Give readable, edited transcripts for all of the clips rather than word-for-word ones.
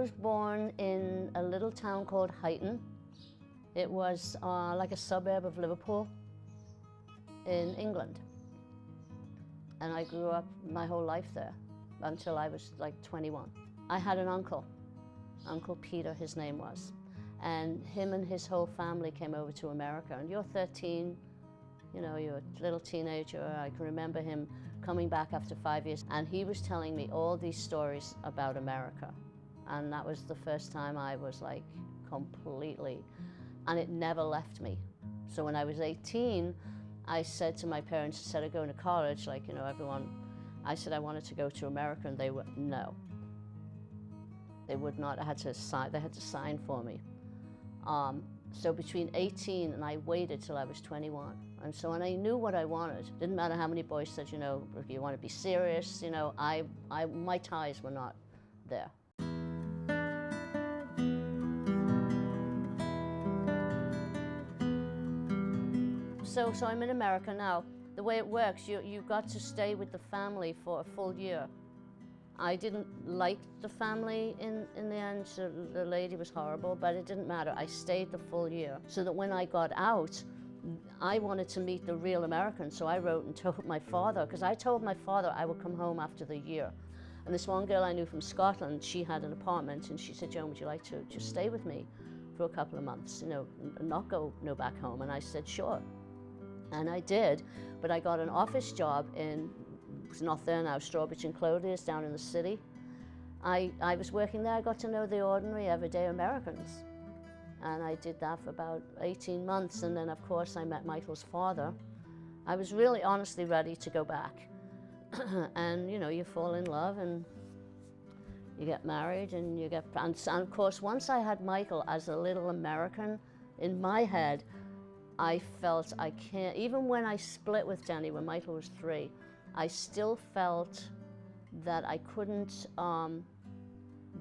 was born in a little town called Huyton. It was like a suburb of Liverpool in England. And I grew up my whole life there until I was like 21. I had an uncle, Uncle Peter his name was, and him and his whole family came over to America. And you're 13, you know, you're a little teenager. I can remember him coming back after 5 years, and he was telling me all these stories about America. And that was the first time I was like completely, and it never left me. So when I was 18, I said to my parents, instead of going to college, like, you know, everyone, I said I wanted to go to America, and they were, no. They would not. They had to sign for me. So between 18 and I waited till I was 21. And so when I knew what I wanted, didn't matter how many boys said, you know, if you want to be serious, you know, my ties were not there. So I'm in America now. The way it works, you got to stay with the family for a full year. I didn't like the family in the end. So the lady was horrible, but it didn't matter. I stayed the full year so that when I got out, I wanted to meet the real Americans. So I wrote and told my father, because I told my father I would come home after the year. And this one girl I knew from Scotland, she had an apartment, and she said, Joan, would you like to just stay with me for a couple of months, you know, not go back home? And I said, sure. And I did, but I got an office job in, it's not there now, Strawbridge and Clothiers down in the city. I was working there. I got to know the ordinary, everyday Americans. And I did that for about 18 months. And then, of course, I met Michael's father. I was really honestly ready to go back. And, you know, you fall in love and you get married and you get, and of course, once I had Michael as a little American, in my head, I felt I can't, even when I split with Jenny when Michael was 3, I still felt that I couldn't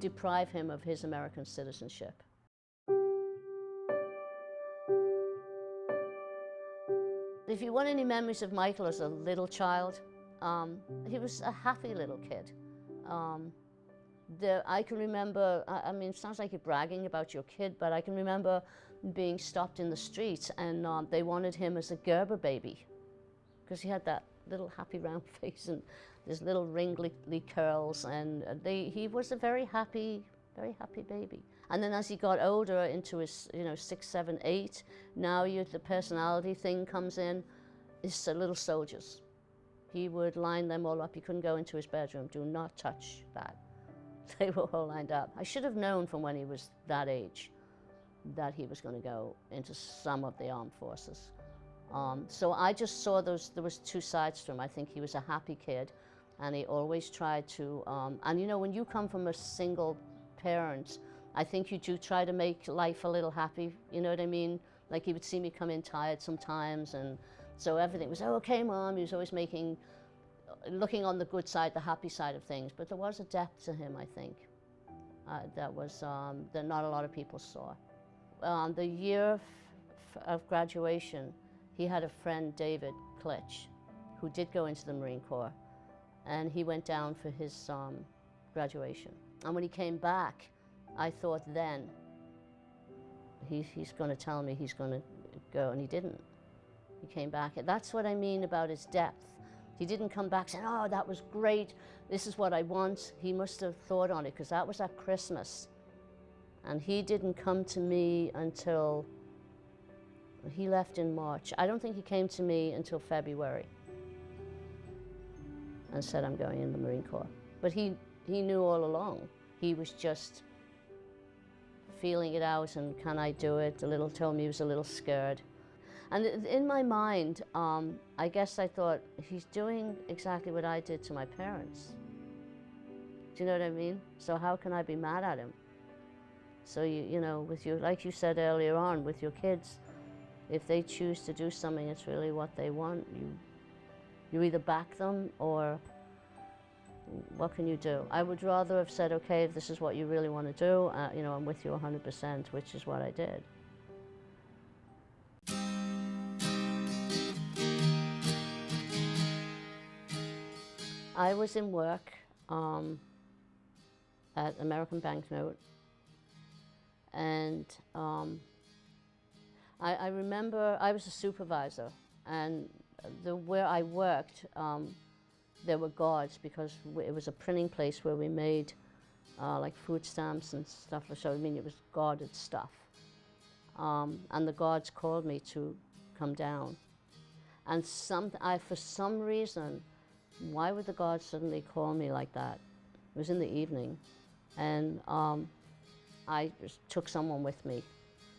deprive him of his American citizenship. If you want any memories of Michael as a little child, he was a happy little kid. I can remember, I mean, it sounds like you're bragging about your kid, but I can remember being stopped in the streets and they wanted him as a Gerber baby because he had that little happy round face and his little ringly curls, and he was a very happy baby. And then as he got older into his, you know, 6, 7, 8, now the personality thing comes in. It's little soldiers. He would line them all up. He couldn't go into his bedroom. Do not touch that. They were all lined up. I should have known from when he was that age that he was going to go into some of the armed forces. So I just saw there was 2 sides to him. I think he was a happy kid, and he always tried to, and you know, when you come from a single parent, I think you do try to make life a little happy, you know what I mean? Like he would see me come in tired sometimes, and so everything was, oh, okay, Mom. He was always looking on the good side, the happy side of things, but there was a depth to him, I think, that not a lot of people saw. The year of graduation, he had a friend, David Klitsch, who did go into the Marine Corps, and he went down for his graduation. And when he came back, I thought then, he's going to tell me he's going to go, and he didn't. He came back. That's what I mean about his depth. He didn't come back saying, oh, that was great, this is what I want. He must have thought on it, because that was at Christmas. And he didn't come to me until, he left in March. I don't think he came to me until February and said, I'm going in the Marine Corps. But he knew all along. He was just feeling it out, and can I do it? Told me he was a little scared. And in my mind, I guess I thought, he's doing exactly what I did to my parents. Do you know what I mean? So how can I be mad at him? So you know, with your, like you said earlier on, with your kids, if they choose to do something, it's really what they want. You either back them, or what can you do? I would rather have said, okay, if this is what you really want to do, you know, I'm with you 100%, which is what I did. I was in work, at American Banknote. And I remember I was a supervisor, and where I worked, there were guards because it was a printing place where we made like food stamps and stuff. So I mean, it was guarded stuff. And the guards called me to come down. And for some reason, why would the guards suddenly call me like that? It was in the evening, and I just took someone with me.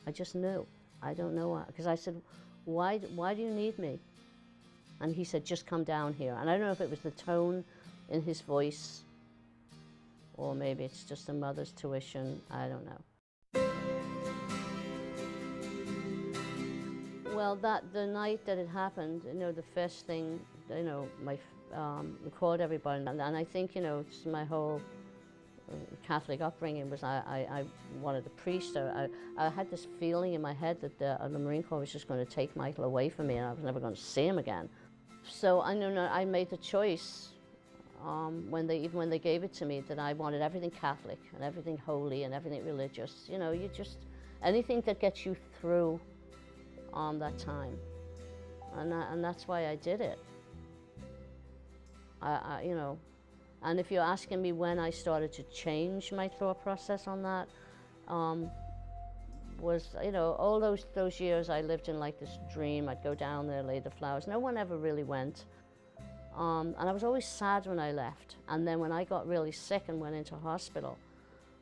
I just knew. I don't know why, because I said, why do you need me? And he said, just come down here. And I don't know if it was the tone in his voice, or maybe it's just a mother's tuition, I don't know. Well, the night that it happened, you know, the first thing, you know, we called everybody, and I think, you know, it's my whole Catholic upbringing was I wanted a priest. I had this feeling in my head that the Marine Corps was just going to take Michael away from me, and I was never going to see him again. So I made the choice when they gave it to me that I wanted everything Catholic and everything holy and everything religious. You know, anything that gets you through that time, and that's why I did it. You know, and if you're asking me when I started to change my thought process on that, was, you know, all those years I lived in like this dream. I'd go down there, lay the flowers. No one ever really went. And I was always sad when I left. And then when I got really sick and went into hospital,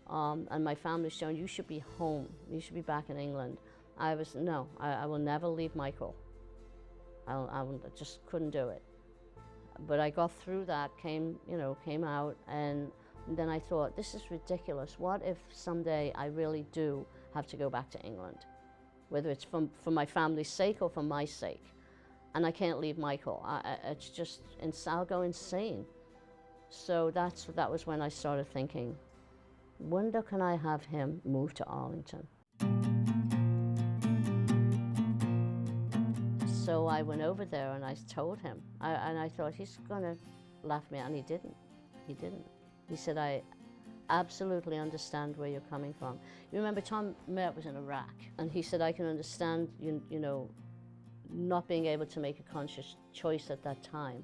and my family's Joan, you should be home. You should be back in England. I will never leave Michael. I just couldn't do it. But I got through that, came out, and then I thought, this is ridiculous. What if someday I really do have to go back to England? Whether it's for my family's sake or for my sake. And I can't leave Michael. It's just, I'll go insane. So that was when I started thinking, wonder can I have him move to Arlington? So I went over there and I told him, and I thought he's gonna laugh at me, and he didn't. He said, I absolutely understand where you're coming from. You remember Tom Mert was in Iraq, and he said, I can understand, you know, not being able to make a conscious choice at that time.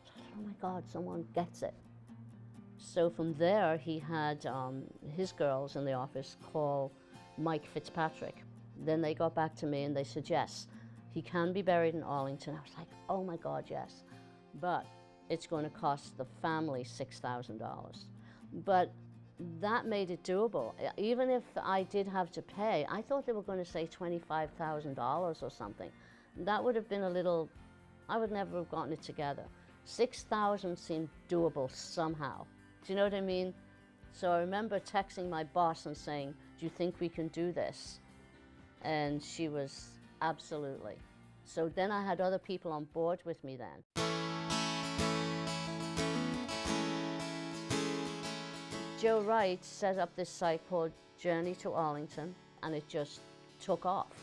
So I thought, oh my God, someone gets it. So from there, he had his girls in the office call Mike Fitzpatrick. Then they got back to me and they said, yes, he can be buried in Arlington. I was like, oh my God, yes. But it's going to cost the family $6,000. But that made it doable. Even if I did have to pay, I thought they were going to say $25,000 or something. That would have been a little, I would never have gotten it together. 6,000 seemed doable somehow. Do you know what I mean? So I remember texting my boss and saying, do you think we can do this? And she was, absolutely. So then I had other people on board with me then. Joe Wright set up this site called Journey to Arlington, and it just took off.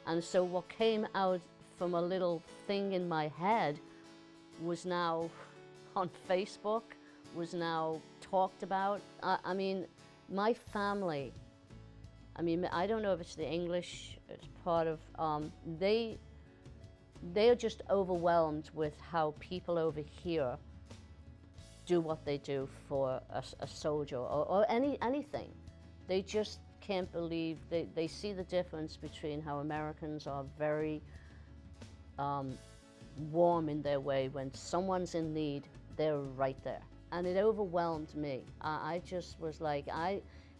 And so what came out from a little thing in my head was now on Facebook, was now talked about. I mean, my family, I mean, I don't know if it's the English, it's part of, they are just overwhelmed with how people over here do what they do for a soldier or anything. They just can't believe, they see the difference between how Americans are very warm in their way. When someone's in need, they're right there. And it overwhelmed me. I just was like,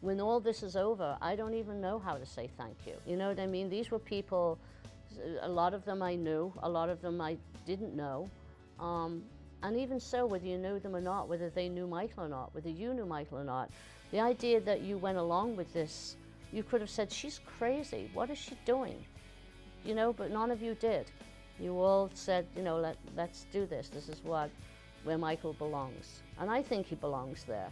when all this is over, I don't even know how to say thank you. You know what I mean? These were people, a lot of them I knew, a lot of them I didn't know. And even so, whether you knew them or not, whether they knew Michael or not, whether you knew Michael or not, the idea that you went along with this, you could have said, she's crazy, what is she doing? You know, but none of you did. You all said, you know, let's do this. This is where Michael belongs. And I think he belongs there.